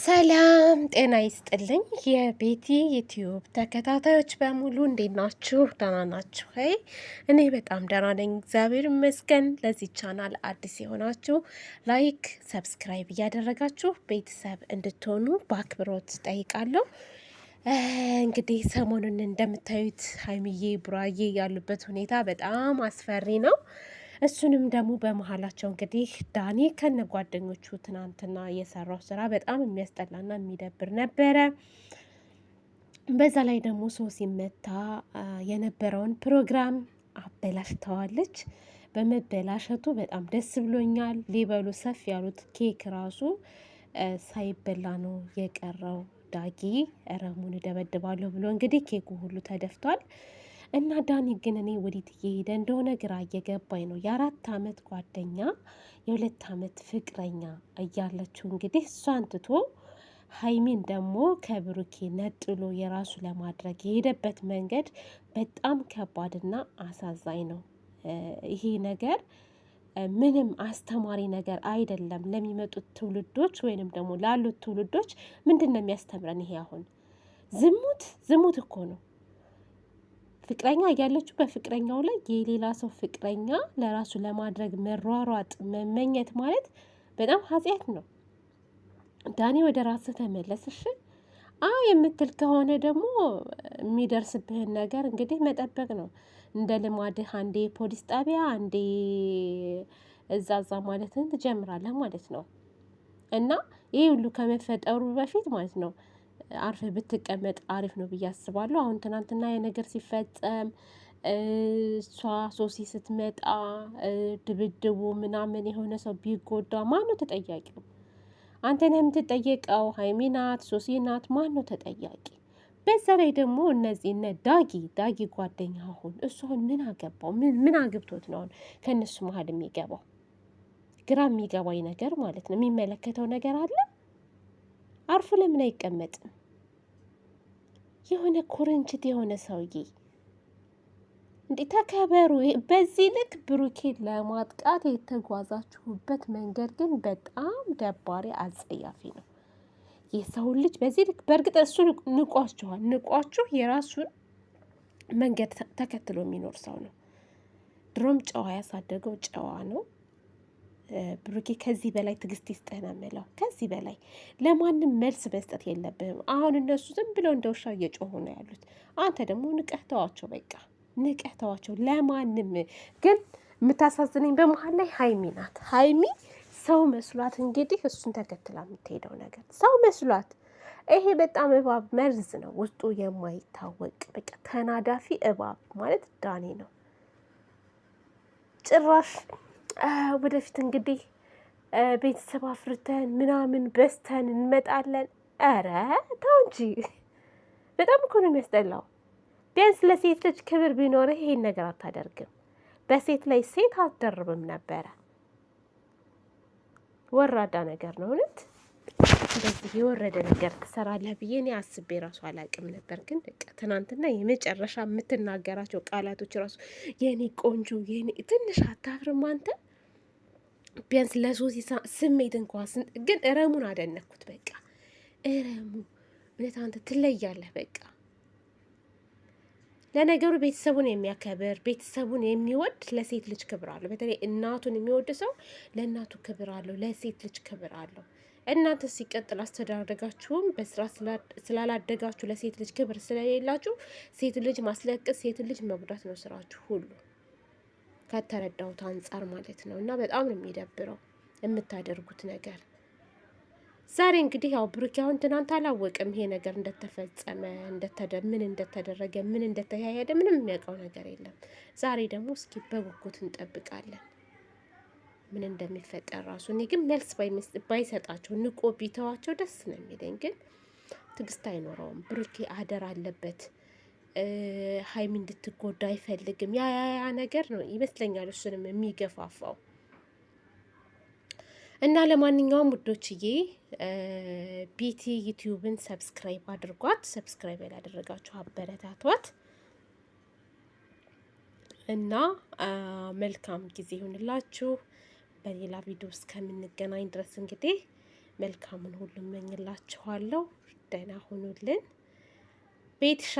ሰላም ጤና ይስጥልኝ። የቤቲ ዩቲዩብ ተከታታዮች በሙሉ እንዴት ናችሁ? ደህና ናችሁ? እኔ በጣም ደህና ነኝ፣ እግዚአብሔር ይመስገን። ለዚህ ቻናል አዲስ የሆናችሁ ላይክ፣ ሰብስክራይብ እያደረጋችሁ ቤተሰብ እንድትሆኑ በአክብሮት ጠይቃለሁ። እንግዲህ ሰሞኑን እንደምታዩት ሀይሚዬ ቡራዬ ያሉበት ሁኔታ በጣም አስፈሪ ነው። እሱንም ደግሞ በመሀላቸው እንግዲህ ዳኒ ከነ ጓደኞቹ ትናንትና የሰራው ስራ በጣም የሚያስጠላና የሚደብር ነበረ። በዛ ላይ ደግሞ ሶሲ መታ የነበረውን ፕሮግራም አበላሽተዋለች። በመበላሸቱ በጣም ደስ ብሎኛል። ሊበሉ ሰፍ ያሉት ኬክ ራሱ ሳይበላ ነው የቀረው። ዳጊ ረሙን እደበድባለሁ ብሎ እንግዲህ ኬኩ ሁሉ ተደፍቷል። እና ዳኒ ግን እኔ ወዴት እየሄደ እንደሆነ ግራ እየገባኝ ነው። የ4 ዓመት ጓደኛ የ2 ዓመት ፍቅረኛ እያለችው እንግዲህ እሷን ትቶ ሀይሚን ደግሞ ከብሩኬ ነጥሎ የራሱ ለማድረግ የሄደበት መንገድ በጣም ከባድና አሳዛኝ ነው። ይሄ ነገር ምንም አስተማሪ ነገር አይደለም። ለሚመጡት ትውልዶች ወይንም ደግሞ ላሉት ትውልዶች ምንድን ነው የሚያስተምረን? ይሄ አሁን ዝሙት እኮ ነው። ፍቅረኛ እያለችው በፍቅረኛው ላይ የሌላ ሰው ፍቅረኛ ለራሱ ለማድረግ መሯሯጥ መመኘት ማለት በጣም ኃጢአት ነው። ዳኒ ወደ ራስህ ተመለስሽ። የምትል ከሆነ ደግሞ የሚደርስብህን ነገር እንግዲህ መጠበቅ ነው። እንደ ልማድህ አንዴ ፖሊስ ጣቢያ አንዴ እዛዛ ማለትን ትጀምራለህ ማለት ነው። እና ይህ ሁሉ ከመፈጠሩ በፊት ማለት ነው አርፈ ብትቀመጥ አሪፍ ነው ብዬ አስባለሁ። አሁን ትናንትና የነገር ሲፈጸም እሷ ሶሲ ስትመጣ ድብድቡ ምናምን የሆነ ሰው ቢጎዳ ማነው ተጠያቂው? አንተ ነህ የምትጠየቀው? ሀይሚ ናት? ሶሲ ናት? ማነው ተጠያቂ? በዛ ላይ ደግሞ እነዚህ እነ ዳጊ ጓደኛ አሁን እሱ አሁን ምን አገባው? ምን አግብቶት ነው አሁን ከእነሱ መሀል የሚገባው? ግራ የሚገባኝ ነገር ማለት ነው። የሚመለከተው ነገር አለ። አርፎ ለምን አይቀመጥም? የሆነ ኩርንችት የሆነ ሰውዬ እንዴ! ተከበሩ። በዚህ ልክ ብሩኬን ለማጥቃት የተጓዛችሁበት መንገድ ግን በጣም ደባሪ አጸያፊ ነው። የሰውን ልጅ በዚህ ልክ በእርግጥ እሱ ንቋችሁ የራሱን መንገድ ተከትሎ የሚኖር ሰው ነው። ድሮም ጨዋ ያሳደገው ጨዋ ነው። ብሩኬ ከዚህ በላይ ትዕግስት ይስጠህ ነው የምለው። ከዚህ በላይ ለማንም መልስ መስጠት የለብህም። አሁን እነሱ ዝም ብለው እንደ ውሻ እየጮሁ ነው ያሉት። አንተ ደግሞ ንቀህ ተዋቸው፣ በቃ ንቀህ ተዋቸው። ለማንም ግን የምታሳዝነኝ በመሀል ላይ ሀይሚ ናት። ሀይሚ ሰው መስሏት እንግዲህ እሱን ተከትላ የምትሄደው ነገር ሰው መስሏት። ይሄ በጣም እባብ መርዝ ነው፣ ውስጡ የማይታወቅ በቃ ተናዳፊ እባብ ማለት ዳኒ ነው ጭራሽ። ወደፊት እንግዲህ ቤተሰብ አፍርተን ምናምን በስተን እንመጣለን። ኧረ ተው እንጂ በጣም እኮ ነው የሚያስጠላው። ቢያንስ ለሴት ልጅ ክብር ቢኖርህ ይሄን ነገር አታደርግም። በሴት ላይ ሴት አትደርብም ነበረ። ወራዳ ነገር ነው እውነት። እንደዚህ የወረደ ነገር ትሰራለህ ብዬ እኔ አስቤ ራሱ አላውቅም ነበር። ግን በቃ ትናንትና የመጨረሻ የምትናገራቸው ቃላቶች ራሱ የኔ ቆንጆ የኔ ትንሽ አታፍርም አንተ? ቢያንስ ለሶሲ ስሜት እንኳን ግን እረሙን አደነኩት። በቃ እረሙ እውነት አንተ ትለያለህ። በቃ ለነገሩ ቤተሰቡን የሚያከብር ቤተሰቡን የሚወድ ለሴት ልጅ ክብር አለው። በተለይ እናቱን የሚወድ ሰው ለእናቱ ክብር አለው፣ ለሴት ልጅ ክብር አለው። እናንተ ሲቀጥል አስተዳደጋችሁም በስራ ስላላደጋችሁ ለሴት ልጅ ክብር ስለሌላችሁ ሴት ልጅ ማስለቀስ፣ ሴት ልጅ መጉዳት ነው ስራችሁ ሁሉ ከተረዳሁት አንጻር ማለት ነው። እና በጣም ነው የሚደብረው የምታደርጉት ነገር። ዛሬ እንግዲህ ያው ብሩክ አሁን ትናንት አላወቅም ይሄ ነገር እንደተፈጸመ ምን እንደተደረገ ምን እንደተያያደ ምንም የሚያውቀው ነገር የለም። ዛሬ ደግሞ እስኪ በጉጉት እንጠብቃለን ምን እንደሚፈጠር ራሱ። እኔ ግን መልስ ባይሰጣቸው ንቆ ቢተዋቸው ደስ ነው የሚለኝ። ግን ትዕግስት አይኖረውም ብሩኬ። አደር አለበት ሀይሚ እንድትጎዳ አይፈልግም። ያ ነገር ነው ይመስለኛል እሱንም የሚገፋፋው። እና ለማንኛውም ውዶችዬ ቤቲ ዩቲዩብን ሰብስክራይብ አድርጓት። ሰብስክራይብ ያላደረጋችሁ አበረታቷት። እና መልካም ጊዜ ይሁንላችሁ። በሌላ ቪዲዮ እስከምንገናኝ ድረስ እንግዲህ መልካምን ሁሉ እመኝላችኋለሁ። ደህና ሁኑልን። ቤትሻ